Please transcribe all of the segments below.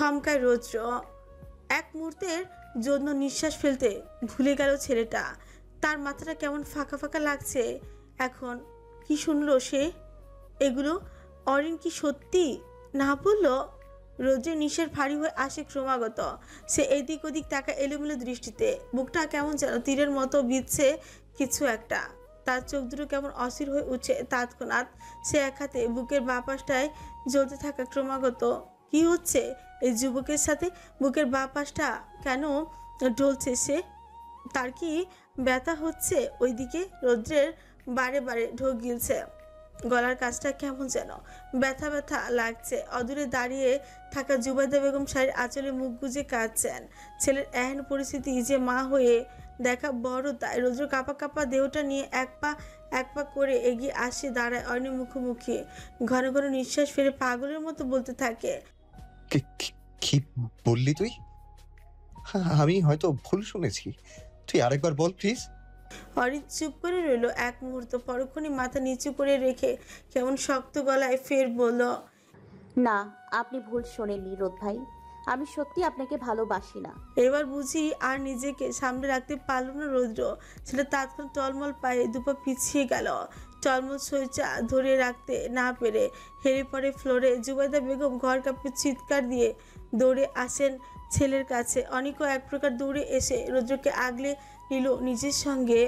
থমকায় রৌদ্র। এক মুহূর্তের জন্য নিঃশ্বাস ফেলতে ভুলে গেল ছেলেটা। তার মাথাটা কেমন ফাঁকা ফাঁকা লাগছে এখন। কি শুনলো সে এগুলো? অরিন কি সত্যি না বলল? রোদ্রের নিঃশ্বাস ভারী হয়ে আসে ক্রমাগত। সে এদিক ওদিক তাকা এলোমেলো দৃষ্টিতে। বুকটা কেমন যেন তীরের মতো বিঁধছে কিছু একটা। তার চোখ দুটো কেমন অস্থির হয়ে উঠছে তৎক্ষণাৎ। সে এক হাতে বুকের বাঁ পাশটায় জ্বলতে থাকা ক্রমাগত। কি হচ্ছে এই যুবকের সাথে? বুকের বাঁ পাশটা কেন ঢলছে সে? তার কি ব্যথা হচ্ছে? ওইদিকে রৌদ্রের বারে বারে ঢোক গিলছে। গলার কাছটা কেমন যেন ব্যথা ব্যথা লাগছে। অদূরে দাঁড়িয়ে থাকা জুবাইদা বেগম শাড়ির আঁচলে মুখ গুজে কাঁদছেন। ছেলের এহেন পরিস্থিতি যে মা হয়ে দেখা বড় দায়। রৌদ্র কাঁপা কাঁপা দেহটা নিয়ে এক পা করে এগিয়ে আসে, দাঁড়ায় অর্ণের মুখোমুখি। ঘন ঘন নিঃশ্বাস ফেলে পাগলের মতো বলতে থাকে, কি বললি তুই? আমি হয়তো ভুল শুনেছি, তুই আরেকবার বল প্লিজ। অরিন চুপ করে রইল এক মুহূর্ত। পরক্ষণে মাথা নিচু করে রেখে কেমন শক্ত গলায় ফের বলল, না, আপনি ভুল শোনেননি রোদ ভাই, আমি সত্যি আপনাকে ভালোবাসি না। এবার বুঝি আর নিজেকে সামনে রাখতে পারল না রৌদ্র। সেটা তৎক্ষণ টলমল পায়ে দুপা পিছিয়ে গেল। টলমল সইচা ধরে রাখতে না পেরে হেরে পড়ে ফ্লোরে। জুবাইদা বেগম ঘর কাঁপে চিৎকার দিয়ে দৌড়ে আসেন ছেলের কাছে। অনেকও এক প্রকার দৌড়ে এসে রৌদ্রকে আগলে নিল নিজের সঙ্গে।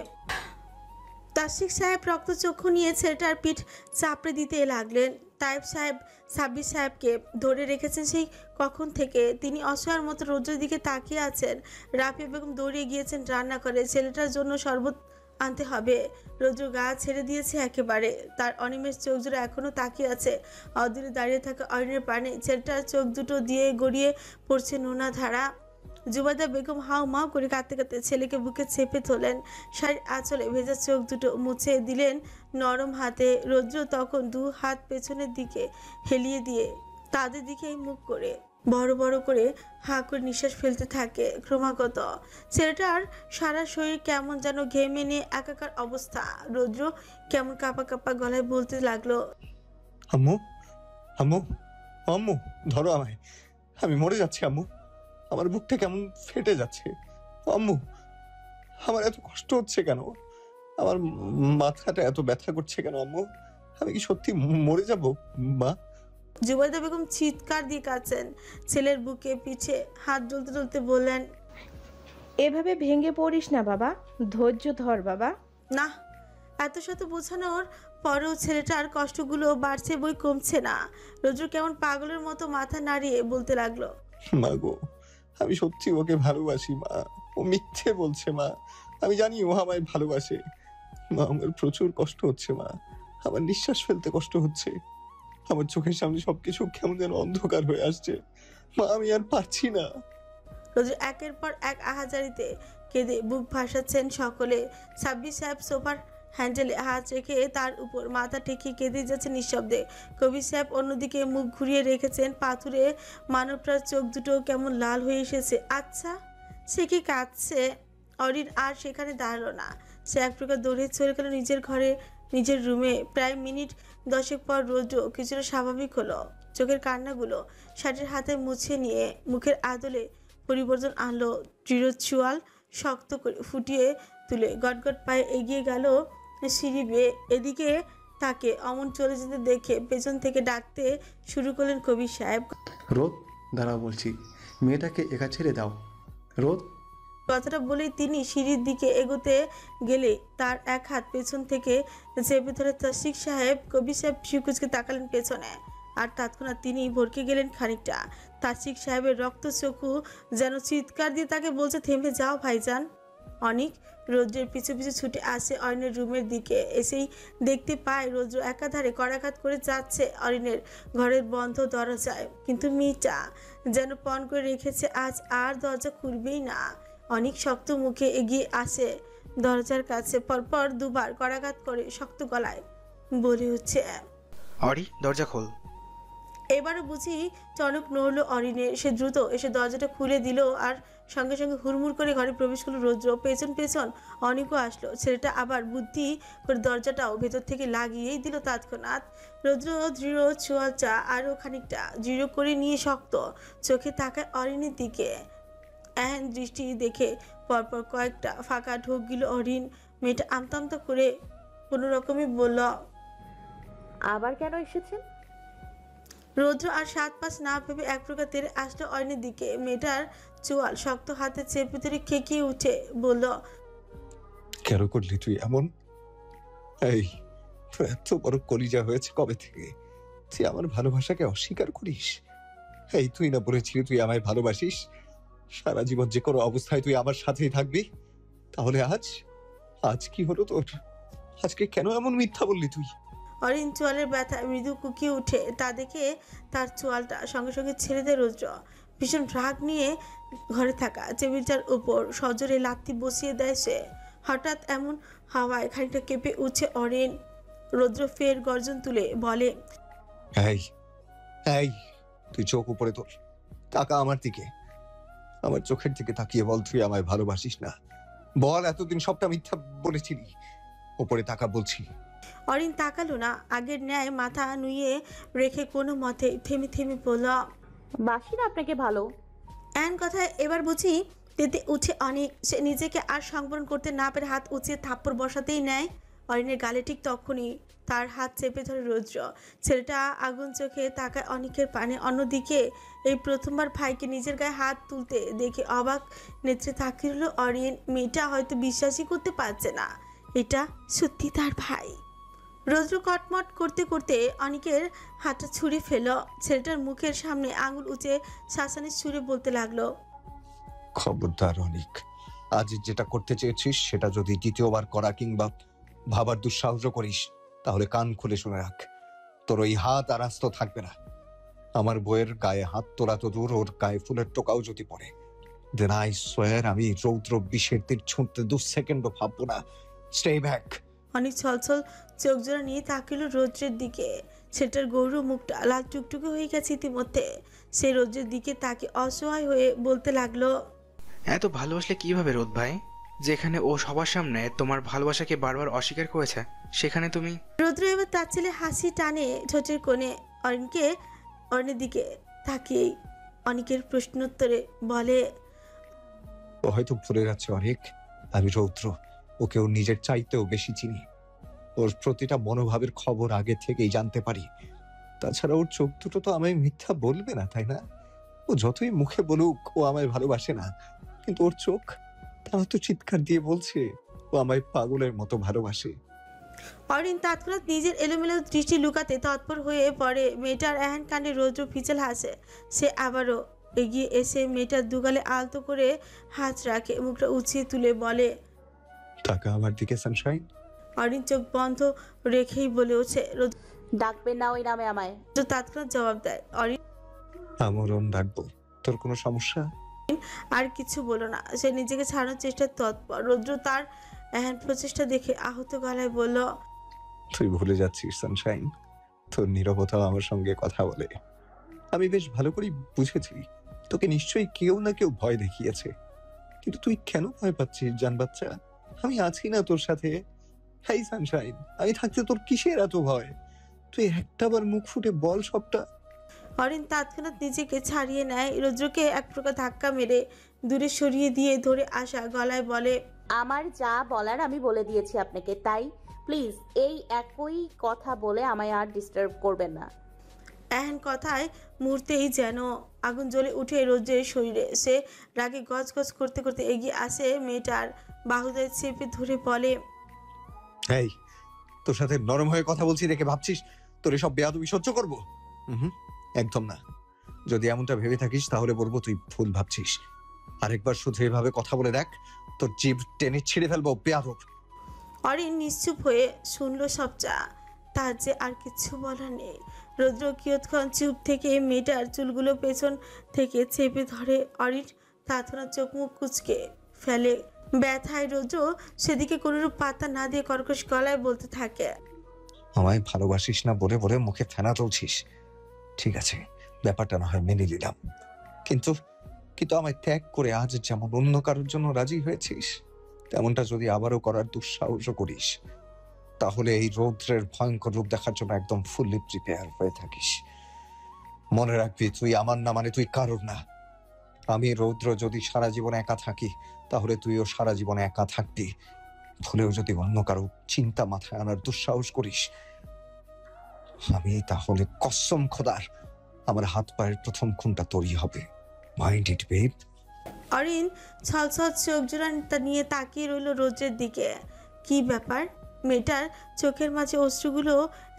তাসিক সাহেব রক্তচক্ষু নিয়ে ছেলেটার পিঠ চাপড়ে দিতে লাগলেন। তায়েব সাহেব সাব্বির সাহেবকে ধরে রেখেছেন সেই কখন থেকে। তিনি অসহায়ের মতো রৌদ্রের দিকে তাকিয়ে আছেন। রাফিয়া বেগম দৌড়িয়ে গিয়েছেন রান্না করে। ছেলেটার জন্য শরবত আনতে হবে। রৌদ্র গা ছেড়ে দিয়েছে একেবারে। তার অনিমেষ চোখ জোড়া এখনও তাকিয়ে আছে অদূরে দাঁড়িয়ে থাকা অরিনের পানে। ছেলেটার চোখ দুটো দিয়ে গড়িয়ে পড়ছে নোনা ধারা। জুবাইদা বেগম হাউ মাউ করে কাঁদতে কাঁদতে ছেলেকে বুকে চেপে তোলেন। শাড়ির আঁচলে ভেজা চোখ দুটো মুছে দিলেন নরম হাতে। রৌদ্র তখন দু হাত পেছনের দিকে হেলিয়ে দিয়ে তাদের দিকে মুখ করে বড় বড় করে হাঁ করে নিঃশ্বাস ফেলতে থাকে ক্রমাগত। ছেলেটার সারা শরীর কেমন যেন ঘেমে নিয়ে একাকার অবস্থা। রৌদ্র কেমন কাঁপা কাঁপা গলায় বলতে লাগলো, আম্মু, আম্মু, আম্মু, ধরো আমায়, আমি মরে যাচ্ছি আম্মু, আমার বুকটা কেমন ফেটে যাচ্ছে আম্মু, আমার এত কষ্ট হচ্ছে কেন, আমার মাথাটা এত ব্যথা করছে কেন আম্মু, আমি কি সত্যি মরে যাব মা? জুবাইদা বেগম চিৎকার দিয়ে কাঁদছেন। ছেলের বুকে পিঠে হাত ডলতে ডলতে বললেন, এভাবে ভেঙে পড়িস না বাবা, ধৈর্য ধর বাবা। না। এত শত বোঝানোর পরেও ছেলেটার কষ্টগুলো বাড়ছে বই কমছে না। রৌদ্র কেমন পাগলের মতো মাথা নাড়িয়ে বলতে লাগলো, মা গো, আমি সত্যি ওকে ভালোবাসি মা, ও মিথ্যে বলছে মা, আমি জানি ও আমায় ভালোবাসে মা, আমার প্রচুর কষ্ট হচ্ছে মা, আমার নিঃশ্বাস ফেলতে কষ্ট হচ্ছে, আমার চোখের সামনে সবকিছু কেমন যেন অন্ধকার হয়ে আসছে মা, আমি আর পারছি না। রৌদ্র একের পর এক আহাজারিতে কেঁদে বুক ভাসাচ্ছেন সকলে। সাব্বির সাহেব সোফার হ্যান্ডেলে হাত রেখে তার উপর মাথা ঠেকিয়ে কেঁদে যাচ্ছে নিঃশব্দে। কবির সাহেব অন্যদিকে মুখ ঘুরিয়ে রেখেছেন। পাথুরে মানবটার চোখ দুটো কেমন লাল হয়ে এসেছে। আচ্ছা, সে কি কাঁদছে? অরিন আর সেখানে দাঁড়ালো না। সে এক প্রকার দৌড়ে চলে গেল নিজের ঘরে, নিজের রুমে। প্রায় মিনিট 10 পর রৌদ্র কিছুটা স্বাভাবিক হলো। চোখের কান্নাগুলো শার্টের হাতে মুছে নিয়ে মুখের আদলে পরিবর্তন আনলো। দৃঢ় চোয়াল শক্ত করে ফুটিয়ে তুলে গটগট পায়ে এগিয়ে গেল সিঁড়ি বেয়ে। এদিকে তাকে অমন চলে যেতে দেখে পেছন থেকে ডাকতে শুরু করলেন কবির সাহেব। রোদ, দাঁড়াও বলছি, মেয়েটাকে একা ছেড়ে দাও। রোদ। কথাটা বলেই তিনি সিঁড়ির দিকে এগোতে গেলে তার এক হাত পেছন থেকে চেপে ধরে তাসিক সাহেব। কবির সাহেব শিকুচকে তাকালেন পেছনে, আর তৎক্ষণাৎ তিনি ভরকে গেলেন খানিকটা। তাসিক সাহেবের রক্ত চক্ষু যেন চিৎকার দিয়ে তাকে বলছে, থেমে যাও ভাইজান। অনেক রৌদ্রের পিছু পিছু ছুটে আসে অরিনের রুমের দিকে। এসেই দেখতে পায় রৌদ্র একাধারে করাঘাত করে যাচ্ছে অরিনের ঘরের বন্ধ দরজায়। কিন্তু মেয়েটা যেন পণ করে রেখেছে, আজ আর দরজা খুলবেই না। অনেক শক্ত মুখে এগিয়ে আসে দরজার কাছে। পরপর দুবার করাঘাত করে শক্ত গলায় বলে হচ্ছে, অরি, দরজা খোল। এবারও বুঝি টনক নড়ল অরিনের। সে দ্রুত এসে দরজাটা খুলে দিল আর সঙ্গে সঙ্গে হুড়মুড় করে ঘরে প্রবেশ করলো রৌদ্র। পেছন পেছন অনেকও আসলো। ছেলেটা আবার বুদ্ধি করে দরজাটাও ভেতর থেকে লাগিয়েই দিল তৎক্ষণাৎ। রৌদ্র দৃঢ় চোয়ালটা আরও খানিকটা দৃঢ় করে নিয়ে শক্ত চোখে তাকায় অরিনের দিকে। এহেন দৃষ্টি দেখে পরপর কয়েকটা ফাঁকা ঢোক গেল অরিন। মেয়েটা আমতা আমতা করে কোনো রকমই বলল, আবার কেন এসেছেন? রৌদ্র আর 7-5 না ভেবে এক প্রকার তেড়ে আসলো অরিনের দিকে। মেয়েটার চোয়াল শক্ত হাতে চেপে ধরে খেকিয়ে উঠে বলল, কেন করলি তুই এমন? এই, তোর এত বড় কলিজা হয়েছে কবে থেকে? তুই আমার ভালোবাসাকে অস্বীকার করিস? এই, তুই না বলেছিলি তুই আমায় ভালোবাসিস? সারা জীবন যে কোনো অবস্থায় তুই আমার সাথেই থাকবি। তাহলে আজ কি হলো তোর? আজকে কেন এমন মিথ্যা বললি তুই? অরিন চোয়ালের ব্যথায় মৃদু কুকিয়ে উঠে। তা দেখে তার চোয়ালটা সঙ্গে সঙ্গে ছেড়ে দেয় রৌদ্র। ভীষণ রাগ নিয়ে ঘরে থাকা টেবিলটার উপর সজোরে লাথি বসিয়ে দেয় সে। হঠাৎ এমন হাওয়ায় খানিকটা কেঁপে উঠছে অরিন। রৌদ্র ফের গর্জন তুলে বলে, এই এই, তুই চোখ উপরে তোল, তাকা আমার দিকে। আমার চোখের দিকে তাকিয়ে বল তুই আমায় ভালোবাসিস না। বল এতদিন সবটা মিথ্যা বলেছিলি। উপরে তাকা বলছি। অরিন তাকালো না। আগের ন্যায় মাথা নুয়ে রেখে কোনো মতে থেমে থেমে বলল, বাসি না আপনাকে ভালো। এন কথায় এবার বুঝি তেতে উঠে অনেক। সে নিজেকে আর সংবরণ করতে না পেরে হাত উঁচিয়ে থাপ্পড় বসাতেই নেয় অরিনের গালে। ঠিক তখনই তার হাত চেপে ধরে রৌদ্র। ছেলেটা আগুন চোখে তাকায় অনেকের পানে। অন্যদিকে এই প্রথমবার ভাইকে নিজের গায়ে হাত তুলতে দেখে অবাক নেত্রে তাকিয়ে রইল অরিন। মেয়েটা হয়তো বিশ্বাসই করতে পারছে না এটা সত্যি তার ভাই। রৌদ্র কটমট করতে করতে অনেকের হাতটা ছুঁড়ে ফেল। ছেলেটার মুখের সামনে আঙুল উঁচে শাসানির সুরে বলতে লাগলো, খবরদার অনিক, আজ যেটা করতে চেয়েছিস সেটা যদি দ্বিতীয়বার করা কিংবা ভাবার দুঃসাহস করিস তাহলে কান খুলে শুনে রাখ, তোর ওই হাত আর আস্ত থাকবে না। আমার বইয়ের গায়ে হাত তোলা তো দূর, ওর গায়ে ফুলের টোকাও যদি পড়ে, দেন আই সোয়ার আমি রৌদ্র বিষের তীর ছুঁড়তে 2 সেকেন্ডও ভাববো না। Stay back. অনেক ছলছল চোখ জোড়া নিয়ে তাকিল রৌদ্রের দিকে। ছেলেটার গৌর মুখটা লাল টুকটুকে হয়ে গেছে ইতিমধ্যে। সে রৌদ্রের দিকে তাকে অসহায় হয়ে বলতে লাগলো, এত ভালোবাসলে কিভাবে রোদ ভাই? যেখানে ও সবার সামনে তোমার ভালোবাসাকে বারবার অস্বীকার করেছে সেখানে তুমি? রৌদ্র এবার তার ছেলে হাসি টানে ঠোঁটের কোণে। অরিনের দিকে তাকিয়েই অনেকের প্রশ্নোত্তরে বলে, ও হয়তো ভুলে যাচ্ছে অনেক, আমি রৌদ্র ওকে ওর নিজের চাইতেও বেশি চিনি। ওর প্রতিটা মনোভাবের খবর আগে থেকেই জানতে পারি। তাছাড়া ওর চোখ দুটো তো আমায় মিথ্যা বলবে না, তাই না? ও যতই মুখে বলুক ও আমায় ভালোবাসে না, কিন্তু ওর চোখ তারা তো চিৎকার দিয়ে বলছে ও আমায় পাগলের মতো ভালোবাসে। অরিন তৎক্ষণাৎ নিজের এলোমেলো দৃষ্টি লুকাতে তৎপর হয়ে পড়ে। মেয়েটার এহেন কাণ্ডে রৌদ্র ফিচেল হাসে। সে আবারও এগিয়ে এসে মেয়েটার দুগালে আলতো করে হাত রাখে, মুখটা উঁচিয়ে তুলে বলে, টাকা আমার দিকে সানশাইন। অরিন চোখ বন্ধ রেখেই বলে ওঠে। রৌদ্র ডাকবেন না ওই নামে আমায়। তৎক্ষণাৎ জবাব দেয়। অরিন আমরণ ডাকবো, তোর কোনো সমস্যা? আর কিছু বলো না। সে নিজেকে ছাড়ানোর চেষ্টার তৎপর। রৌদ্র তার এহেন প্রচেষ্টা দেখে আহত গলায় বলল, তুই ভুলে যাচ্ছিস সানশাইন, তোর নীরবতাও আমার সঙ্গে কথা বলে। আমি বেশ ভালো করে বুঝেছি তোকে নিশ্চয়ই কেউ না কেউ ভয় দেখিয়েছে, কিন্তু তুই কেন ভয় পাচ্ছিস জান বাচ্চা? আমি আছি না তোর সাথে। হাই সানশাইন, আমি থাকতে তোর কিসের এত ভয়? তুই একটাবার মুখ ফুটে বল সবটা। অরিন তৎক্ষণাৎ নিজেকে ছাড়িয়ে নেয়। রৌদ্রকে এক প্রকার ধাক্কা মেরে দূরে সরিয়ে দিয়ে ধরে আসা গলায় বলে, আমার যা বলার আমি বলে দিয়েছি আপনাকে, তাই প্লিজ এই একই কথা বলে আমায় আর ডিস্টার্ব করবেন না। এহেন কথায় মুহূর্তেই যেন আগুন জ্বলে উঠে রৌদ্রের শরীরে। সে রাগে গজগজ করতে করতে এগিয়ে আসে মেয়েটার বাহুদের চেপে ধরে বলে, এই, তোর সাথে নরম হয়ে কথা বলছি দেখে ভাবছিস তোর এসব বেয়াদবি সহ্য করবো? একদম না। যদি এমনটা ভেবে থাকিস তাহলে বলবো তুই ভুল ভাবছিস। আরেকবার শুধু এভাবে কথা বলে দেখ, তোর জিভ টেনে ছিঁড়ে ফেলবো বেয়াদব। অরিন নিশ্চুপ হয়ে শুনলো সবটা। তার যে আর কিছু বলার নেই। রৌদ্র কিয়ৎক্ষণ চুপ থেকে মেয়েটার চুলগুলো পেছন থেকে চেপে ধরে। অরিন তৎক্ষণাৎ চোখ মুখ কুঁচকে ফেলে। ব্যথায় রৌদ্র সেদিকে কোনোরূপ পাত্তা না দিয়ে কর্কশ গলায় বলতে থাকে, আমায় ভালোবাসিস না বলে বলে মুখে ফেনা তুলছিস। ঠিক আছে, ব্যাপারটা না হয় মেনে নিলাম, কিন্তু কিন্তু আমায় ত্যাগ করে আজ যেমন অন্য কারোর জন্য রাজি হয়েছিস, তেমনটা যদি আবারও করার দুঃসাহসও করিস, তাহলে এই রৌদ্রের ভয়ঙ্কর রূপ দেখার জন্য একদম ফুললি প্রিপেয়ার হয়ে থাকিস। মনে রাখবি, তুই আমার না মানে তুই কারোর না। আমি রৌদ্র যদি সারা জীবন একা থাকি, তাহলে তুইও সারা জীবন একা থাকবি। ভুলেও যদি অন্য কারো চিন্তা মাথায় আনার দুঃসাহস করিস, আমি তাহলে কসম খোদার আমার হাত পায়ের প্রথম খুনটা তোরই হবে। Mind it babe. অরিন ছলছল চোখ জোড়া নিয়ে তাকিয়ে রইল রৌদ্রের দিকে। কি ব্যাপার, মেয়েটার চোখের মাঝে অশ্রুগুলো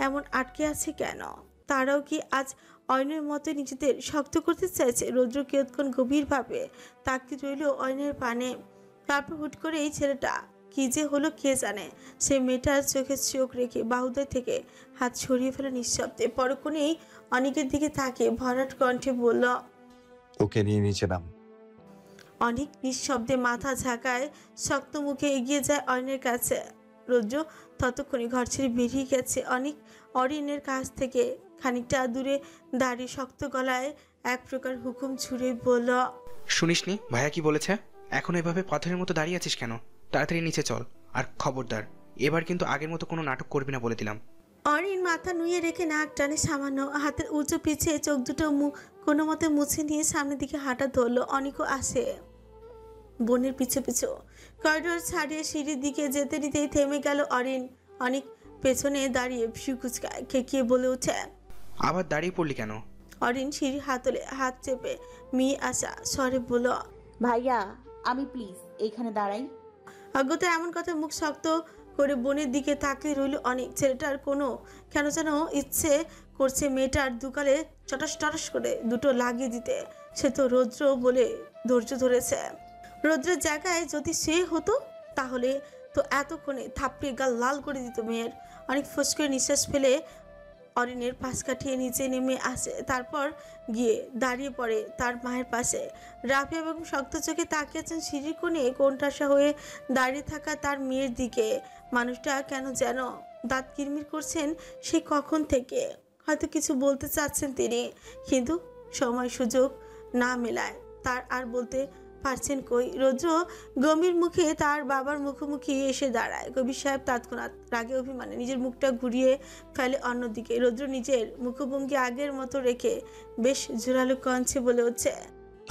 এমন আটকে আছে কেন? তারাও কি আজ অয়নের মতো নিজেদের শক্ত করতে চাইছে? রৌদ্র কিয়ৎক্ষণ গভীরভাবে তাকিয়ে রইল অয়নের পানে। তারপর হুট করে এই ছেলেটা কি যে হলো কে জানে। সে মেয়েটার চোখে চোখ রেখে বাহুদের থেকে হাত সরিয়ে ফেলে নিঃশব্দে। পরক্ষণেই অনেকের দিকে তাকিয়ে ভরাট কণ্ঠে বলল, ওকে নিয়ে নিচে নাম। অনেক নিঃশব্দে মাথা ঝাঁকায় শক্ত মুখে এগিয়ে যায় অয়নের কাছে। রৌদ্র ততক্ষণে ঘর ছেড়ে বেরিয়ে গেছে। অনেক অরিনের কাছ থেকে খানিকটা দূরে দাঁড়িয়ে শক্ত গলায় এক প্রকার হুকুম ছুড়ে বলল, শুনিসনি ভাইয়া কি বলেছে? এখন এভাবে পাথরের মতো দাঁড়িয়ে আছিস কেন? তাড়াতাড়ি নিচে চল। আর খবরদার, এবার কিন্তু আগের মতো কোনো নাটক করবি না বলে দিলাম। অরিন মাথা নুয়ে রেখে নাক টানে সামান্য, হাতের উঁচু পিছে চোখ দুটো কোনো মতে মুছে নিয়ে সামনের দিকে হাঁটা ধরলো। অনেকও আসে বোনের পিছু পিছু করিডোর ছাড়িয়ে সিঁড়ির দিকে যেতে নিতেই থেমে গেল অরিন। অনেক পেছনে দাঁড়িয়ে ভ্রু কুচকায় খেকিয়ে বলে ওঠে, আবার দাঁড়িয়ে পড়লি কেন? অরিন সিঁড়ি হাতলে হাত চেপে মেয়ে আসা স্বরে বলল, ভাইয়া আমি প্লিজ এইখানে দাঁড়াই। অজ্ঞতা এমন কথা মুখ শক্ত করে বোনের দিকে তাকিয়ে রইল অনেক। ছেলেটার কোনো কেন যেন ইচ্ছে করছে মেয়েটার দুকালে চটাস টটাস করে দুটো লাগিয়ে দিতে। সে তো রৌদ্র বলে ধৈর্য ধরেছে। রৌদ্রের জায়গায় যদি সে হতো তাহলে তো এতক্ষণে থাপড়িয়ে গাল লাল করে দিত মেয়ের। অনেক ফোঁস করে নিঃশ্বাস ফেলে অরিনের পাশ কাটিয়ে নিচে নেমে আসে। তারপর গিয়ে দাঁড়িয়ে পড়ে তার মায়ের পাশে। রাফিয়া বেগম শক্ত চোখে তাকিয়েছেন সিঁড়ির কোণে কোণঠাসা হয়ে দাঁড়িয়ে থাকা তার মেয়ের দিকে। মানুষটা কেন যেন দাঁত কিরমির করছেন সে কখন থেকে। হয়তো কিছু বলতে চাচ্ছেন তিনি, কিন্তু সময় সুযোগ না মেলায় তার আর বলতে পারছেন কই। রৌদ্র গম্ভীর মুখে তার বাবার মুখোমুখি এসে দাঁড়ায়। কবির সাহেব তৎক্ষণাৎ রাগে অভিমানে নিজের মুখটা ঘুরিয়ে ফেলে অন্যদিকে। রৌদ্র নিজের মুখভঙ্গি আগের মতো রেখে বেশ জোরালো কণ্ঠে বলে হচ্ছে,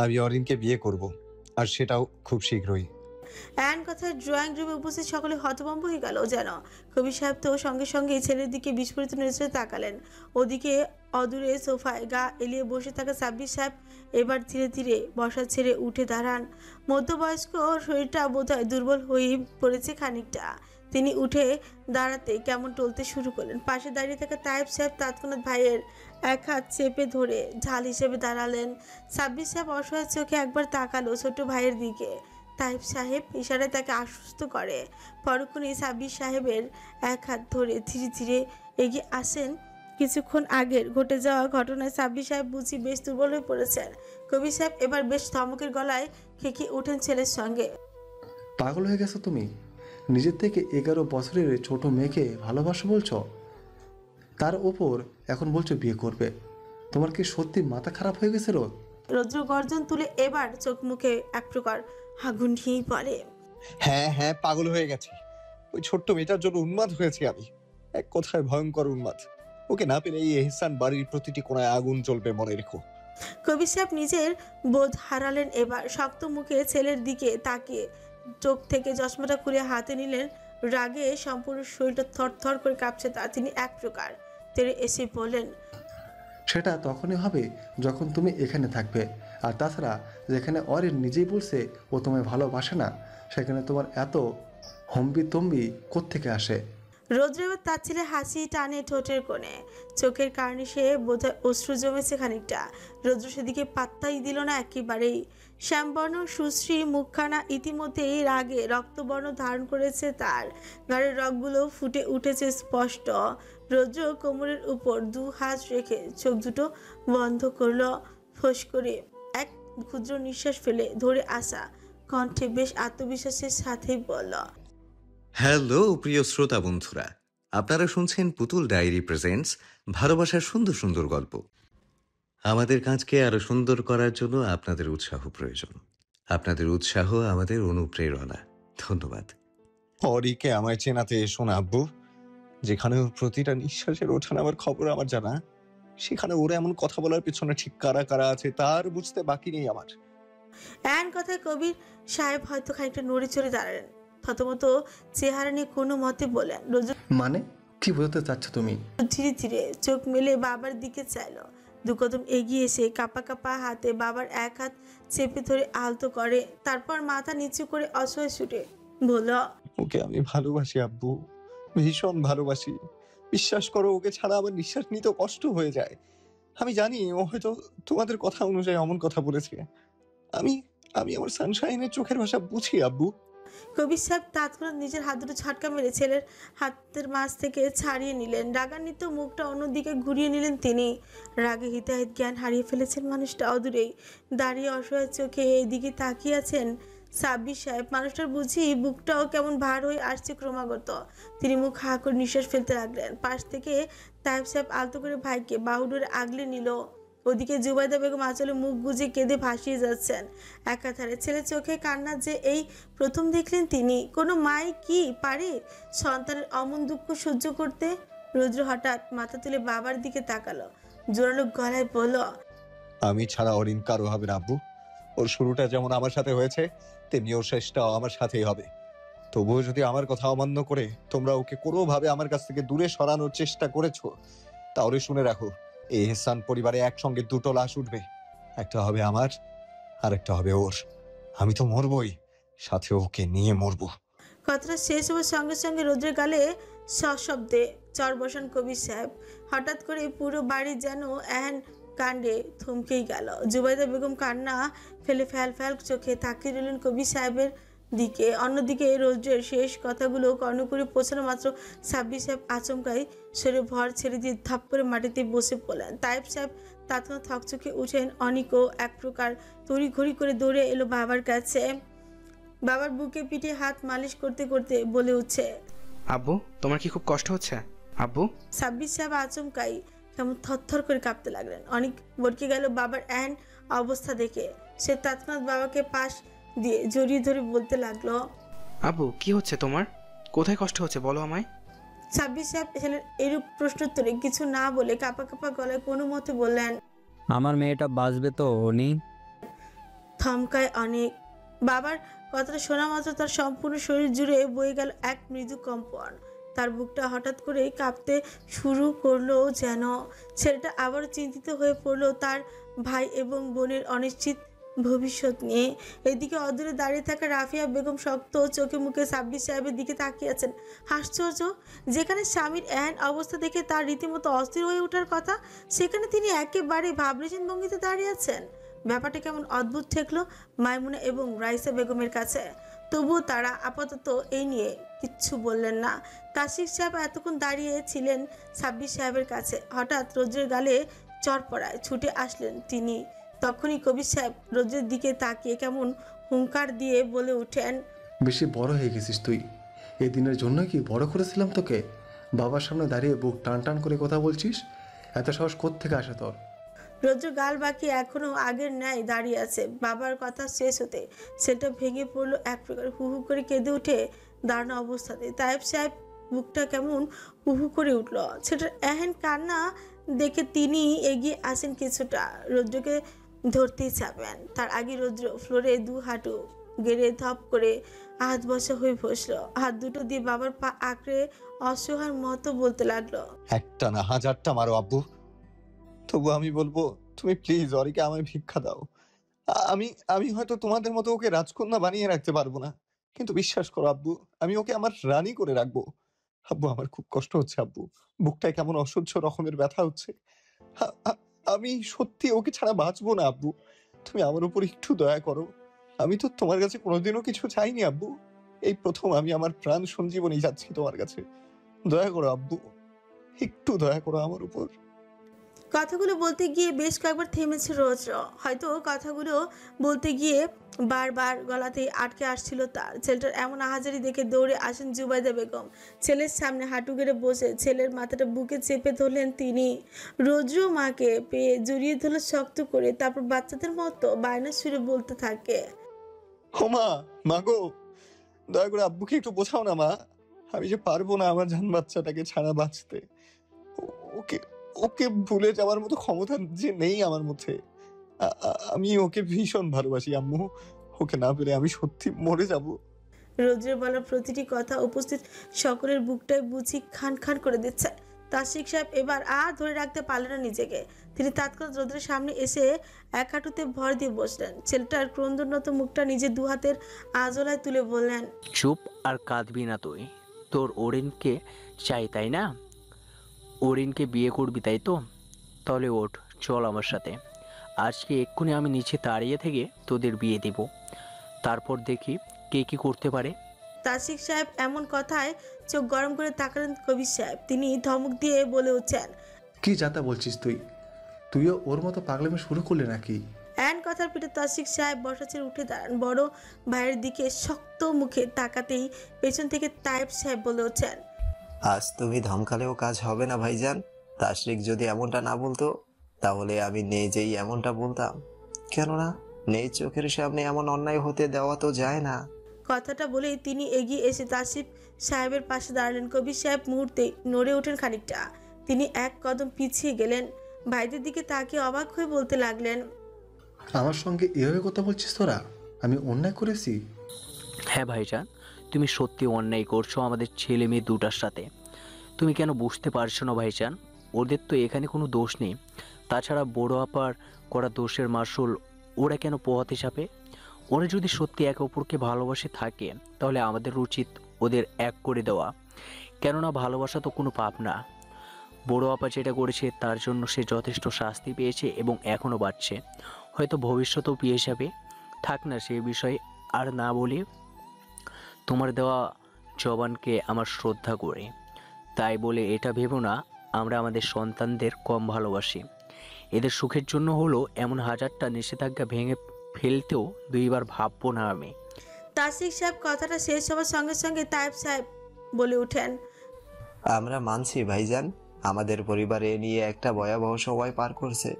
আমি অরিনকে বিয়ে করব, আর সেটাও খুব শীঘ্রই। এমন কথা ড্রয়িং রুমে উপস্থিত সকলে হতভম্ব হয়ে গেল যেন। কবির সাহেব তো সঙ্গে সঙ্গে ছেলের দিকে বিস্ফোরিত নজরে তাকালেন। ওদিকে অদূরে সোফায় গা এলিয়ে বসে থাকা সাব্বির সাহেব এবার ধীরে ধীরে বসা ছেড়ে উঠে দাঁড়ান। মধ্যবয়স্ক শরীরটা বোধহয় দুর্বল হয়ে পড়েছে খানিকটা। তিনি উঠে দাঁড়াতে কেমন টলতে শুরু করলেন। পাশে দাঁড়িয়ে থাকা তায়েব সাহেব তৎক্ষণাৎ ভাইয়ের এক হাত চেপে ধরে ঢাল হিসেবে দাঁড়ালেন। সাব্বির সাহেব অসহায় চোখে একবার তাকালো ছোট ভাইয়ের দিকে। তাইব সাহেব ইশারায় তাকে আশ্বস্ত করে। পরক্ষণেই সাব্বির সাহেবের এক হাত ধরে ধীরে ধীরে এগিয়ে আসেন। কিছুক্ষণ আগের ঘটে যাওয়া ঘটনায় সাব্বির সাহেব বুঝি বেশ দুর্বল হয়ে পড়েছেন। কবির সাহেব এবার বেশ ধমকের গলায় খেকিয়ে ওঠেন ছেলের সঙ্গে। পাগল হয়ে গেছো তুমি? নিজের থেকে 11 বছরের ছোট মেয়েকে ভালোবাসো বলছো, তার ওপর এখন বলছো বিয়ে করবে। তোমার কি সত্যি মাথা খারাপ হয়ে গেছে রোদ? রৌদ্র গর্জন তুলে এবার চোখ মুখে এক প্রকার আগুন নিয়েই বলে, হ্যাঁ হ্যাঁ, পাগল হয়ে গেছি। ওই ছোট্ট মেয়েটার জন্য উন্মাদ হয়েছি আমি, এক কথায় ভয়ঙ্কর উন্মাদ। ওকে না পেলে এই এহসান বাড়ির প্রতিটি কোণায় আগুন জ্বলবে, মনে রেখো। কবির সাহেব নিজের বোধ হারালেন এবার। শক্ত মুখে ছেলের দিকে তাকিয়ে চোখ থেকে চশমাটা খুলে হাতে নিলেন। রাগে সম্পূর্ণ শরীরটা থরথর করে কাঁপছে তা। তিনি এক প্রকার তেড়ে এসে বললেন, সেটা তখনই হবে যখন তুমি এখানে থাকবে। আর তাছাড়া যেখানে অরিন নিজেই বলছে ও তোমায় ভালোবাসে না, সেখানে তোমার এত হম্বি তম্বি কোত্থেকে আসে? রৌদ্র এবার তার ছেলে হাসি টানে ঠোঁটের কোণে। চোখের কারণে সে বোধহয় অশ্রু জমেছে খানিকটা। রৌদ্র সেদিকে পাত্তাই দিল না একেবারেই। শ্যামবর্ণ সুশ্রী মুখখানা ইতিমধ্যেই রাগে রক্তবর্ণ ধারণ করেছে তার। গাড়ির রগগুলো ফুটে উঠেছে স্পষ্ট। রৌদ্র কোমরের উপর 2 হাত রেখে চোখ দুটো বন্ধ করলো। ফোঁস করে এক ক্ষুদ্র নিঃশ্বাস ফেলে ধরে আসা কণ্ঠে বেশ আত্মবিশ্বাসের সাথেই বলল, হ্যালো প্রিয় শ্রোতা বন্ধুরা, আপনারা শুনছেন পুতুল ডায়েরি প্রেজেন্টস ভালোবাসার সুন্দর সুন্দর গল্প। আমাদের কাজকে আরো সুন্দর করার জন্য আপনাদের উৎসাহ প্রয়োজন। আপনাদের উৎসাহ আমাদের অনুপ্রেরণা। ধন্যবাদ। অরিকে আমায় চেনাতে এসো না আব্বু। যেখানে ওর প্রতিটা নিঃশ্বাসের ওঠানামার খবর আমার জানা, সেখানে ওরা এমন কথা বলার পেছনে ঠিক কারা কারা আছে তার বুঝতে বাকি নেই আমার। এন কথায় কবির সাহেব হয়তো খানিকটা নড়ে চড়ে দাঁড়ালেন। থতমত চেহারা নিয়ে কোনো মতে বলেন। রোদ্র মানে কি বোঝাতে চাচ্ছ তুমি? ধীরে ধীরে চোখ মেলে বাবার দিকে চাইলো। দু কদম এগিয়ে এসে কাপা কাপা হাতে বাবার এক হাত চেপে ধরে আলতো করে, তারপর মাথা নিচু করে অসহায় ছুটে বলল, ওকে আমি ভালোবাসি আব্বু, ভীষণ ভালোবাসি। বিশ্বাস করো, ওকে ছাড়া আমার নিঃশ্বাস নিতেও কষ্ট হয়ে যায়। আমি জানি ও হয়তো তোমাদের কথা অনুযায়ী অমন কথা বলেছে। আমি আমি আমার সানশাইনের চোখের ভাষা বুঝি আব্বু। কবির সাহেব তৎক্ষণাৎ নিজের হাত দুটো ঝটকা মেরে ছেলের হাতের মাঝ থেকে ছাড়িয়ে নিলেন। রাগান্বিত মুখটা অন্যদিকে ঘুরিয়ে নিলেন তিনি। রাগে হিতাহিত জ্ঞান হারিয়ে ফেলেছেন মানুষটা অদূরেই দাঁড়িয়ে অসহায় চোখে এইদিকে তাকিয়ে আছেন সাব্বির সাহেব। মানুষটার বুঝি বুকটাও কেমন ভার হয়ে আসছে ক্রমাগত। তিনি মুখ হা করে নিঃশ্বাস ফেলতে লাগলেন। পাশ থেকে তাইব সাহেব আলতো করে ভাইকে বাহু ধরে আগলে নিল। ওদিকে জুবাইদা বেগম আঁচলে মুখ গুজে কেঁদে ভাসিয়ে যাচ্ছেন। একাধারে ছেলের চোখে কান্না যে এই প্রথম দেখলেন তিনি। কোনো মাই কি পারে সন্তানের অমন দুঃখ সহ্য করতে? রুদ্র হঠাৎ মাথা তুলে বাবার দিকে তাকালো, জোরালো গলায় বলল, আমি ছাড়া অরিন কারো হবে না আব্বু। ওর শুরুটা যেমন আমার সাথে হয়েছে, তেমনি ওর শেষটাও আমার সাথেই হবে। তবুও যদি আমার কথা অমান্য করে তোমরা ওকে কোনোভাবে আমার কাছ থেকে দূরে সরানোর চেষ্টা করেছো, তাহলে শুনে রাখো, এই এহসান পরিবারে একসঙ্গে দুটো লাশ উঠবে। একটা হবে আমার, আর একটা হবে ওর। আমি তো মরবই, সাথে ওকে নিয়ে মরবো। কথাটা শেষ হওয়ার সঙ্গে সঙ্গে রৌদ্রের গালে সশব্দে চর বসান কবির সাহেব। হঠাৎ করে পুরো বাড়ি যেন এহেন কাণ্ডে থমকেই গেল। জুবাইদা বেগম কান্না ফেলে ফ্যাল ফ্যাল চোখে তাকিয়ে রইলেন কবির সাহেবের দিকে। অন্যদিকে রৌদ্রের শেষ কথাগুলো কর্ণকুড়ি পৌঁছানো মাত্র সাব্বির সাহেব আচমকাই শরীরে ভর ছেড়ে দিয়ে ধাপ করে মাটিতে বসে পড়লেন। তাইব সাহেব তৎক্ষণাৎ থকচকে উঠেন। অনিকও এক প্রকার তড়িঘড়ি করে দৌড়ে এলো বাবার কাছে। বাবার বুকে পিঠে হাত মালিশ করতে করতে বলে উঠছে, আব্বু, তোমার কি খুব কষ্ট হচ্ছে? আব্বু। সাব্বির সাহেব আচমকাই কেমন থরথর করে কাঁপতে লাগলেন। অনেক ভরকে গেল বাবার এহেন অবস্থা দেখে। সে তৎক্ষণাৎ বাবাকে পাশ দিয়ে জড়িয়ে ধরে বলতে লাগলো, আব্বু, কি হচ্ছে তোমার? কোথায় কষ্ট হচ্ছে বলো আমায়। সাব্বির সাহেব ছেলের এরূপ প্রশ্নোত্তরে কিছু না বলে কাঁপা কাঁপা গলায় কোনো মতে বললেন, আমার মেয়েটা বাঁচবে তো উনি? থমকায় অনেক। বাবার কথাটা শোনা মাত্র তার সম্পূর্ণ শরীর জুড়ে বয়ে গেল এক মৃদু কম্পন। তার বুকটা হঠাৎ করেই কাঁপতে শুরু করলো যেন। ছেলেটা আবারও চিন্তিত হয়ে পড়লো তার ভাই এবং বোনের অনিশ্চিত ভবিষ্যৎ নিয়ে। এদিকে অদূরে দাঁড়িয়ে থাকা রাফিয়া বেগম শক্ত চোখে মুখে সাব্বির সাহেবের দিকে তাকিয়ে আছেন। আশ্চর্য, যেখানে স্বামীর এহেন অবস্থা দেখে তার রীতিমতো অস্থির হয়ে ওঠার কথা, সেখানে তিনি একেবারে ভাবলেশীন ভঙ্গিতে দাঁড়িয়ে আছেন। ব্যাপারটা কেমন অদ্ভুত ঠেকলো মাইমুনা এবং রাইসা বেগমের কাছে। তবুও তারা আপাতত এই নিয়ে কিচ্ছু বললেন না। কাশিক সাহেব এতক্ষণ দাঁড়িয়ে ছিলেন সাব্বির সাহেবের কাছে। হঠাৎ রোদ্রের গালে চর পড়ায় ছুটে আসলেন তিনি। তখনই কবির সাহেব রোদ্রের দিকে তাকিয়ে কেমন হুঙ্কার দিয়ে বলে উঠেন, বেশি বড় হয়ে গেছিস তুই। এই দিনের জন্য কি বড় করেছিলাম তোকে? বাবার সামনে দাঁড়িয়ে বুক টান টান করে কথা বলছিস? এত সাহস কোত্থেকে আসে তোর? রৌদ্র গাল বাকি এখনো আগের ন্যায় দাঁড়িয়ে আছে। বাবার কথা শেষ হতে সেটা ভেঙে পড়লো এক প্রকার। হু হু করে কেঁদে উঠে দাঁড়ানো অবস্থাতে তাইব সাহেব বুকটা কেমন হু হু করে উঠল। সেটার এহেন কান্না দেখে তিনি এগিয়ে আসেন কিছুটা, রৌদ্রকে ধরতেই চাবেন। তার আগে রৌদ্র ফ্লোরে দু হাঁটু গেড়ে ধপ করে হাত বসা হয়ে বসলো। হাত দুটো দিয়ে বাবার পা আঁকড়ে অসহায় মতো বলতে লাগলো, একটা না হাজারটা মারো আব্বু, তবু আমি বলবো তুমি প্লিজ অরিকে আমায় ভিক্ষা দাও। আমি আমি হয়তো তোমাদের মতো ওকে রাজকন্যা বানিয়ে রাখতে পারবো না, কিন্তু বিশ্বাস করো আব্বু, আমি ওকে আমার রানী করে রাখবো। আব্বু আমার খুব কষ্ট হচ্ছে আব্বু, বুকটায় কেমন অসহ্য রকমের ব্যথা হচ্ছে। আমি সত্যি ওকে ছাড়া বাঁচবো না আব্বু, তুমি আমার উপর একটু দয়া করো। আমি তো তোমার কাছে কোনোদিনও কিছু চাইনি আব্বু, এই প্রথম আমি আমার প্রাণ সঞ্জীবনী যাচ্ছি তোমার কাছে। দয়া করো আব্বু, একটু দয়া করো আমার উপর। কথাগুলো বলতে গিয়ে বেশ কয়েকবার থেমেছে রৌদ্র। হয়তো কথাগুলো বলতে গিয়ে বারবার গলাতে আটকে আসছিল তার। ছেলেটার এমন আহাজারি দেখে দৌড়ে আসেন জুবাইদা বেগম। ছেলের সামনে হাঁটু গেড়ে বসে ছেলের মাথাটা বুকে চেপে ধরলেন তিনি। রৌদ্র মাকে পেয়ে জড়িয়ে ধরল শক্ত করে, তারপর বাচ্চাদের মতো বায়না সুরে বলতে থাকে, ও মা, মা গো, দয়া করে আব্বুকে একটু বোঝাও না মা। আমি যে পারবো না আমার জান বাচ্চাটাকে ছাড়া বাঁচতে। ওকে ওকে ভুলে যাওয়ার মতো ক্ষমতা যে নেই আমার মধ্যে। আমি ওকে ভীষণ ভালোবাসি আম্মু। ওকে না পেলে আমি সত্যি মরে যাব। রৌদ্রের বলা প্রতিটি কথা উপস্থিত সকলের বুকটাই বুঝি খান খান করে দিচ্ছে। তাসিক সাহেব এবার আর ধরে রাখতে পারলেন না নিজেকে। তিনি তৎক্ষণাৎ রৌদ্রের সামনে এসে এক হাঁটুতে ভর দিয়ে বসলেন। ছেলেটার ক্রন্দনত মুখটা নিজের দু হাতের আজলায় তুলে বললেন, চুপ আর কাঁদবি না তুই। তোর ওরিনকে চাই তাই না? ওরিনকে বিয়ে করবি তাই তো? তাহলে ওঠ, চল আমার সাথে। আজকে এক্ষুনি আমি নিচে দাঁড়িয়ে থেকে তোদের বিয়ে দেব, তারপর দেখি কে কি করতে পারে। তাসিক সাহেব এমন কথায় চোখ গরম করে তাকালেন কবির সাহেব। তিনি ধমক দিয়ে বলে উঠছেন, কি যাতা বলছিস তুই? তুইও ওর মতো পাগলামি শুরু করলি নাকি? এন কথার পিঠে তাসিক সাহেব বসা ছেড়ে উঠে দাঁড়ান। বড় ভাইয়ের দিকে শক্ত মুখে তাকাতেই পেছন থেকে তায়েব সাহেব বলে উঠছেন, আজ তুমি ধমকালেও কাজ হবে না ভাইজান। তাশরিক যদি এমনটা না বলতো তাহলে আমি নিজেই এমনটা বলতাম। কেননা নেই চোখের সামনে এমন অন্যায় হতে দেওয়া তো যায় না। কথাটা বলেই তিনি এগিয়ে এসে তাসিফ সাহেবের পাশে দাঁড়ালেন। কবির সাহেব মুহূর্তেই নড়ে ওঠেন খানিকটা। তিনি এক কদম পিছিয়ে গেলেন। ভাইদের দিকে তাকিয়ে অবাক হয়ে বলতে লাগলেন, আমার সঙ্গে এভাবে কথা বলছিস তোরা? আমি অন্যায় করেছি? হ্যাঁ ভাইজান, তুমি সত্যি অন্যায় করছো আমাদের ছেলে মেয়ে দুটার সাথে। তুমি কেন বুঝতে পারছো না ভাইজান? ওদের তো এখানে কোনো দোষ নেই। তাছাড়া বড় আপার করা দোষের মাসুল ওরা কেন পোহাতে চাপে? ওরা যদি সত্যি একে অপরকে ভালোবাসে থাকে তাহলে আমাদের উচিত ওদের এক করে দেওয়া। কেননা ভালোবাসা তো কোনো পাপ না। বড় আপা যেটা করেছে তার জন্য সে যথেষ্ট শাস্তি পেয়েছে এবং এখনও বাড়ছে, হয়তো ভবিষ্যতেও পেয়ে যাবে। থাক না সে বিষয়ে আর না বলি। তোমার দেওয়া জবানকে আমার শ্রদ্ধা করে, তাই বলে এটা ভেবো না আমরা আমাদের সন্তানদের কম ভালোবাসি। এদের সুখের জন্য হলো এমন হাজারটা নিষেধাজ্ঞা ভেঙে ফেলতেও দুইবার ভাববো না আমি। তাসিক সাহেব কথাটা শেষ হওয়ার সঙ্গে সঙ্গে তায়েব সাহেব বলে উঠেন, আমরা মানছি ভাইজান, আমাদের পরিবারে নিয়ে একটা ভয়াবহ সময় পার করছে,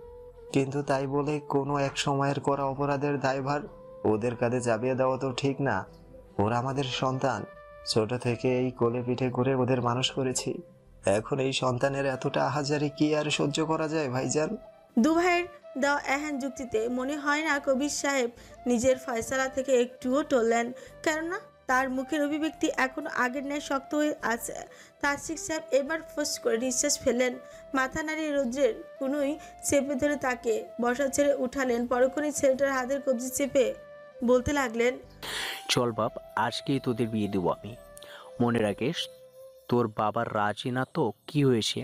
কিন্তু তাই বলে কোনো এক সময়ের করা অপরাধের দায়ভার ওদের কাঁধে চাপিয়ে দেওয়া তো ঠিক না। ওরা আমাদের সন্তান, ছোট থেকে এই কোলে পিঠে করে ওদের মানুষ করেছি। এখন এই সন্তানের এতটা আহাজারি কি আর সহ্য করা যায় ভাইজান? দু ভাইয়ের দেওয়া এহেন যুক্তিতে মনে হয় না কবির সাহেব নিজের ফয়সালা থেকে একটুও টললেন, কেননা তার মুখের অভিব্যক্তি এখনো আগের ন্যায় শক্ত হয়ে আছে। তাসিক সাহেব এবার ফোঁস করে নিঃশ্বাস ফেললেন। মাথা নাড়িয়ে রৌদ্রের কোনোই চেপে ধরে তাকে বসা ছেড়ে উঠালেন। পরক্ষণে ছেলেটার হাতের কবজি চেপে বলতে লাগলেন, চল বাপ, আজকেই তোদের বিয়ে দেবো আমি। মনে রাখিস, তোর বাবার রাজি না তো কি হয়েছে?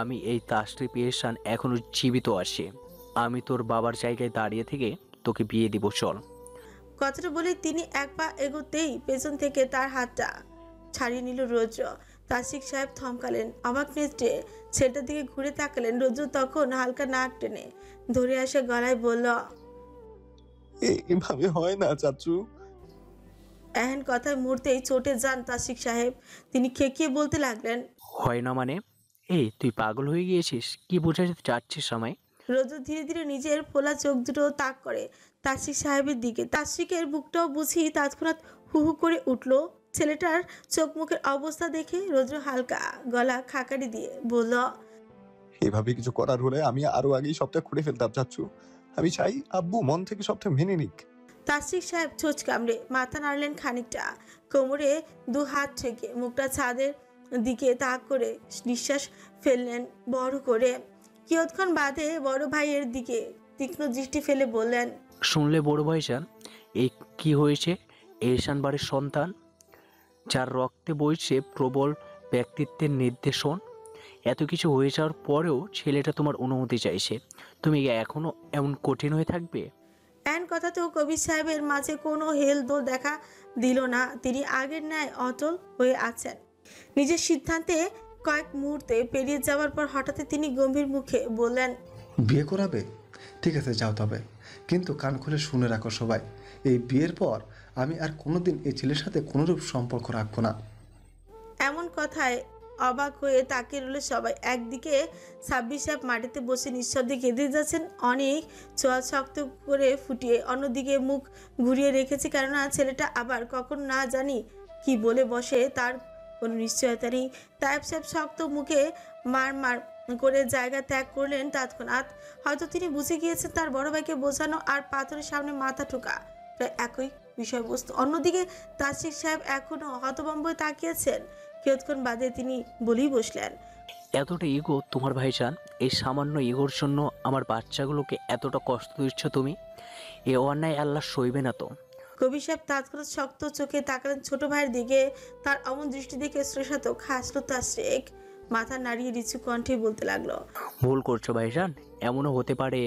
আমি এই তাশরিফ এহসান এখনো জীবিত আছে। আমি তোর বাবার জায়গায় দাঁড়িয়ে থেকে তোকে বিয়ে দিব, চল। কথাটা বলে তিনি এক পা এগোতেই পেছন থেকে তার হাতটা ছাড়িয়ে নিল রৌদ্র। তাসিক সাহেব থমকালেন, অবাক নেত্রে ছেলেটার দিকে ঘুরে তাকালেন। রৌদ্র তখন হালকা নাক টেনে ধরে আসা গলায় বলল, এভাবে হয় না চাচু। এহেন কথায় মুহূর্তেই চটে যান তাসিক সাহেব। তিনি খেকিয়ে বলতে লাগলেন, হয় না মানে? এই তুই পাগল হয়ে গিয়েছিস? কি বোঝাতে চাচ্ছিস আমায়? রৌদ্র ধীরে ধীরে নিজের ফোলা চোখ দুটো তাক করে তাসিক সাহেবের দিকে। তাসিকের বুকটাও বুঝি তৎক্ষণাৎ হু হু করে উঠল। ছেলেটার চোখ মুখের অবস্থা দেখে রৌদ্র হালকা গলা খাকারি দিয়ে বলল, এভাবে কিছু করার হলে আমি আরো আগেই সবটা খুঁড়ে ফেলতাম চাচু। আমি চাই আব্বু মন থেকে সবটা মেনে নিক। তাসিক সাহেব ছোঁচ কামড়ে মাথা নাড়লেন খানিকটা। কোমরে দু হাত থেকে মুখটা ছাদের দিকে তাক করে নিঃশ্বাস ফেললেন বড় করে। কিয়ৎক্ষণ বাদে বড় ভাইয়ের দিকে তীক্ষ্ণ দৃষ্টি ফেলে বললেন, শুনলে বড় ভাইজান, এই কি হয়েছে? এহসান বাড়ির সন্তান, যার রক্তে বইছে প্রবল ব্যক্তিত্বের নির্দেশন। এত কিছু হয়ে যাওয়ার পরেও ছেলেটা তোমার অনুমতি চাইছে, তুমি এখনো এমন কঠিন হয়ে থাকবে? এন কথাতেও কবির সাহেবের মাঝে কোনো হেলদোল দেখা দিল না। তিনি আগের ন্যায় অটল হয়ে আছেন। নিজের সিদ্ধান্তে কয়েক মুহূর্তে পেরিয়ে যাওয়ার পর হঠাৎ তিনি গম্ভীর মুখে বললেন, বিয়ে করাবে? ঠিক আছে, যাও তবে, কিন্তু কান খুলে শুনে রাখো সবাই, এই বিয়ের পর আমি আর কোনোদিন এই ছেলের সাথে কোনোরূপ সম্পর্ক রাখবো না। এমন কথায় অবাক হয়ে তাকিয়ে রইল সবাই। একদিকে সাব্বির সাহেব মাটিতে বসে নিঃশব্দে কেঁদে যাচ্ছেন, অনেক চোয়াল শক্ত করে ফুটিয়ে, অন্যদিকে মুখ ঘুরিয়ে রেখেছে, কেননা ছেলেটা আবার কখন না জানি কি বলে বসে তার কোনো নিশ্চয়তা নেই। তায়েব সাহেব শক্ত মুখে মার মার করে জায়গা ত্যাগ করলেন তৎক্ষণাৎ। হয়তো তিনি বুঝে গিয়েছেন তার বড় ভাইকে বোঝানো আর পাথরের সামনে মাথা ঠোকা প্রায় একই বিষয়বস্তু। অন্যদিকে তাসির সাহেব এখনো হতভম্ব হয়ে তাকিয়েছেন। কিয়ৎক্ষণ বাদে তিনি বলেই বসলেন, এতটা ইগো তোমার ভাইজান? এই সামান্য ইগোর জন্য আমার বাচ্চাগুলোকে এতটা কষ্ট দিচ্ছ তুমি? এ অন্যায় আল্লাহ সইবে না তো। কবি সাহেব তৎক্ষণাৎ শক্ত চোখে তাকালেন ছোট ভাইয়ের দিকে। তার অমন দৃষ্টি দেখে শ্রেষাতক হাসলো তাসরিক। মাথা নাড়িয়ে নিচু কণ্ঠে বলতে লাগলো, ভুল করছো ভাইজান। এমনও হতে পারে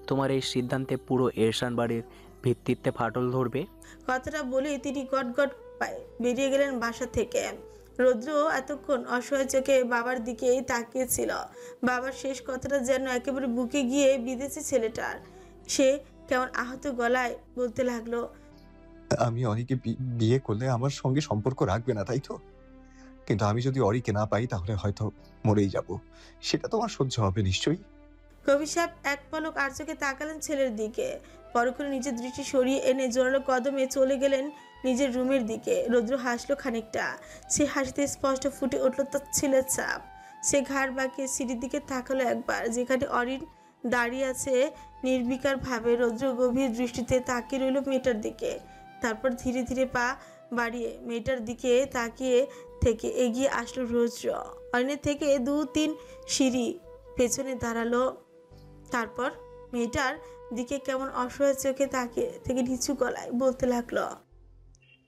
তোমার এই সিদ্ধান্তে পুরো এরশান বাড়ির ভিত্তিতে ফাটল ধরবে। কথাটা বলে তিনি গটগট পায়ে বেরিয়ে গেলেন বাসা থেকে। রৌদ্র এতক্ষণ অসহায় চোখে বাবার দিকেই তাকিয়েছিল। বাবার শেষ কথাটা যেন একেবারে বুকে গিয়ে বিঁধেছে ছেলেটার। সে কেমন আহত গলায় বলতে লাগলো, আমি অরিকে বিয়ে করলে আমার সঙ্গে সম্পর্ক রাখবে না, তাই তো? কিন্তু আমি যদি অরিকে না পাই তাহলে হয়তো মরেই যাব। সেটা তোমার সহ্য হবে নিশ্চয়ই। কবি সাহেব এক পলক আর চোখে তাকালেন ছেলের দিকে, পরক্ষণে নিজের দৃষ্টি সরিয়ে এনে জোরালো কদমে চলে গেলেন নিজের রুমের দিকে। রৌদ্র হাসলো খানিকটা। সে হাসিতে স্পষ্ট ফুটে উঠল তার ছেলের ছাপ। সে ঘাড় বাঁকিয়ে সিঁড়ির দিকে তাকালো একবার, যেখানে অরিন দাঁড়িয়ে আছে নির্বিকার ভাবে। রৌদ্র গভীর দৃষ্টিতে তাকিয়ে রইল মেয়েটার দিকে। তারপর ধীরে ধীরে পা বাড়িয়ে মেয়েটার দিকে তাকিয়ে থেকে এগিয়ে আসলো রৌদ্র। অরিনের থেকে 2-3 সিঁড়ি পেছনে দাঁড়ালো। তারপর মেয়েটার দিকে কেমন অসহায় চোখে তাকিয়ে থেকে নিচু গলায় বলতে লাগলো,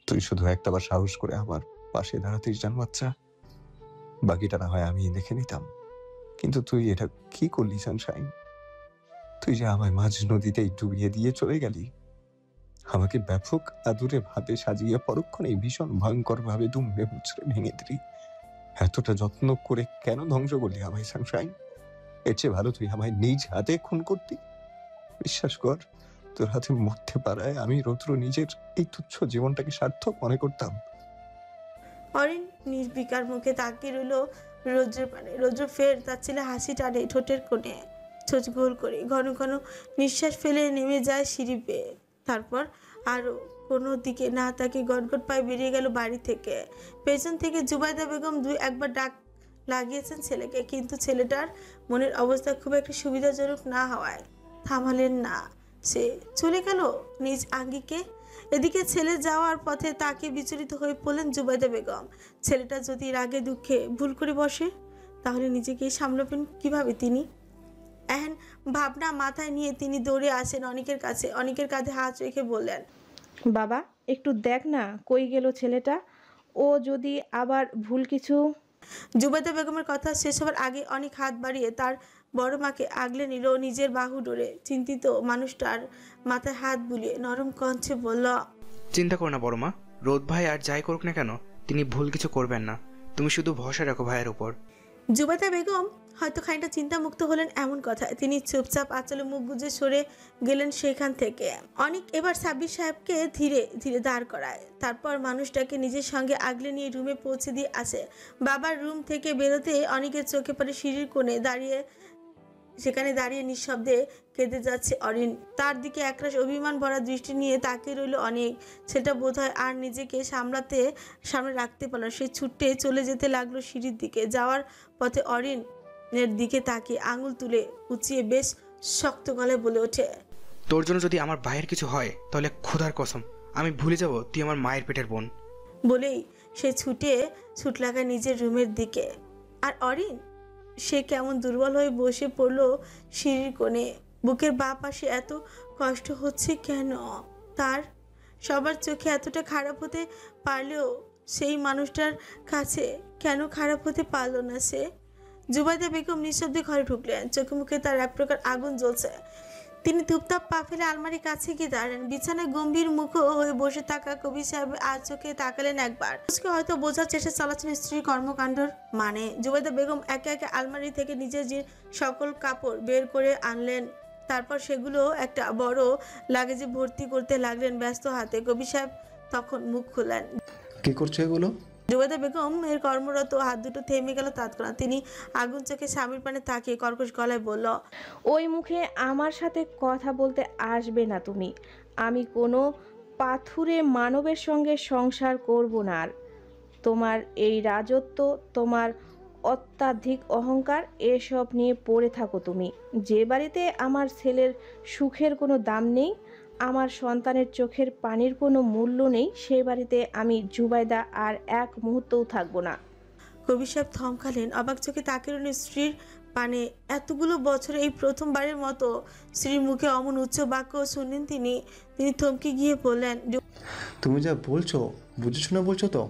তুই শুধু একটাবার সাহস করে আমার পাশে দাঁড়াতিস জান বাচ্চা, বাকিটা না হয় আমি দেখে নিতাম। কিন্তু তুই এটা কি করলি সানশাইন? তুই যে আমায় মাঝ নদীতেই ডুবিয়ে দিয়ে চলে গেলি। আমাকে ব্যাপক আদুরে ভাবে সাজিয়ে পরক্ষণে ভীষণ ভয়ঙ্কর ভাবে দুমড়ে মুচড়ে ভেঙে দিলি। এতটা যত্ন করে কেন ধ্বংস করলি আমায় সানশাইন? এর চেয়ে ভালো তুই আমায় নিজ হাতে খুন করতি। বিশ্বাস কর, তোর হাতে মরতে পারায় আমি রৌদ্র নিজের এই তুচ্ছ জীবনটাকে সার্থক মনে করতাম। অরিন নির্বিকার মুখে তাকিয়ে রইল রৌদ্রের পানে। রৌদ্র ফের তার ছেলে হাসি টানে ঠোঁটের কোণে, ছোট গোল করে ঘন ঘন নিঃশ্বাস ফেলে নেমে যায় সিঁড়ি বেয়ে। তারপর আরো কোনো দিকে না তাকিয়ে গটগট পায়ে বেরিয়ে গেল বাড়ি থেকে। পেছন থেকে জুবাইদা বেগম 2-1বার ডাক লাগিয়েছেন ছেলেকে, কিন্তু ছেলেটার মনের অবস্থা খুব একটা সুবিধাজনক না হওয়ায় থামালেন না। সে চলে গেল নিজ আঙ্গিকে। এদিকে ছেলে যাওয়ার পথে তাকে বিচলিত হয়ে পড়লেন জুবাইদা বেগম। ছেলেটা যদি রাগে দুঃখে ভুল করে বসে, তাহলে নিজেকে সামলাবেন কিভাবে তিনি? এহেন ভাবনা মাথায় নিয়ে তিনি দৌড়ে আসেন অনিকের কাছে। অনিকের কাঁধে হাত রেখে বললেন, বাবা একটু দেখ না কই গেল ছেলেটা, ও যদি আবার ভুল কিছু। জুবাইদা বেগমের কথা শেষ হওয়ার আগে অনেক হাত বাড়িয়ে তার বড় মাকে আগলে নিল নিজের বাহু ডোরে। চিন্তিত মানুষটার মাথায় হাত বুলিয়ে নরম কণ্ঠে বলল, চিন্তা করো না বড় মা, রোদ ভাই আর যাই করুক না কেন তিনি ভুল কিছু করবেন না। তুমি শুধু ভরসা রাখো ভাইয়ের উপর। জুবাইদা বেগম হয়তো খানিকটা চিন্তামুক্ত হলেন এমন কথায়। তিনি চুপচাপ আঁচলে মুখ গুজে সরে গেলেন সেখান থেকে। অনেক এবার সাব্বির সাহেবকে ধীরে ধীরে দাঁড় করায়, তারপর মানুষটাকে নিজের সঙ্গে আগলে নিয়ে রুমে পৌঁছে দিয়ে আসে। বাবার রুম থেকে বেরোতে অনেকের চোখে পড়ে সিঁড়ির কোণে সেখানে দাঁড়িয়ে নিঃশব্দে কেঁদে যাচ্ছে অরিন। তার দিকে একরাশ অভিমান ভরা দৃষ্টি নিয়ে তাকিয়ে রইল অনেক। সেটা বোধহয় আর নিজেকে সামনে রাখতে পারল। সে ছুটে চলে যেতে লাগলো সিঁড়ির দিকে। যাওয়ার পথে অরিনের দিকে তাকিয়ে আঙুল তুলে উঁচিয়ে বেশ শক্ত গলায় বলে ওঠে, তোর জন্য যদি আমার ভাইয়ের কিছু হয় তাহলে খোদার কসম আমি ভুলে যাব তুই আমার মায়ের পেটের বোন। বলেই সে ছুট লাগায় নিজের রুমের দিকে। আর অরিন, সে কেমন দুর্বল হয়ে বসে পড়লো সিঁড়ির কোণে। বুকের বাঁ পাশে এত কষ্ট হচ্ছে কেন তার? সবার চোখে এতটা খারাপ হতে পারলেও সেই মানুষটার কাছে কেন খারাপ হতে পারলো না সে? জুবাইদা বেগম নিঃশব্দে ঘরে ঢুকলেন। চোখে মুখে তার এক প্রকার আগুন জ্বলছে। তিনি টুপটাপ পা ফেলে আলমারির কাছে গিয়ে দাঁড়ান। বিছানায় গম্ভীর মুখ হয়ে বসে থাকা কবির সাহেব আর চোখে তাকালেন একবার। হয়তো বোঝার চেষ্টা চালাচ্ছেন স্ত্রীর কর্মকাণ্ডর মানে। জুবাইদা বেগম একে একে আলমারি থেকে নিজের যে সকল কাপড় বের করে আনলেন, তারপর সেগুলো একটা বড় লাগেজে ভর্তি করতে লাগলেন ব্যস্ত হাতে। কবির সাহেব তখন মুখ খুললেন। কি করছো এগুলো? জুবাইদা বেগম এর কর্মরত হাত দুটো থেমে গেল তৎক্ষণাৎ। তিনি আগুন চোখে স্বামীর পানে তাকিয়ে কর্কশ গলায় বলল, ওই মুখে আমার সাথে কথা বলতে আসবে না তুমি। আমি কোনো পাথুরে মানবের সঙ্গে সংসার করব না। আর তোমার এই রাজত্ব, তোমার অত্যাধিক অহংকার, এসব নিয়ে পড়ে থাকো তুমি। যে বাড়িতে আমার ছেলের সুখের কোনো দাম নেই, আমার সন্তানের চোখের পানির কোনো মূল্য নেই, সেই বাড়িতে আমি জুবাইদা আর এক মুহূর্তও থাকবো না। কবির সাহেব থমকালেন, অবাক চোখে তাকিয়ে স্ত্রীর পানে। এতগুলো বছরে এই প্রথমবারের মতো স্ত্রীর মুখে অমন উচ্চ বাক্য শুনলেন তিনি। থমকে গিয়ে বললেন, তুমি যা বলছো বুঝে শুনে বলছো তো?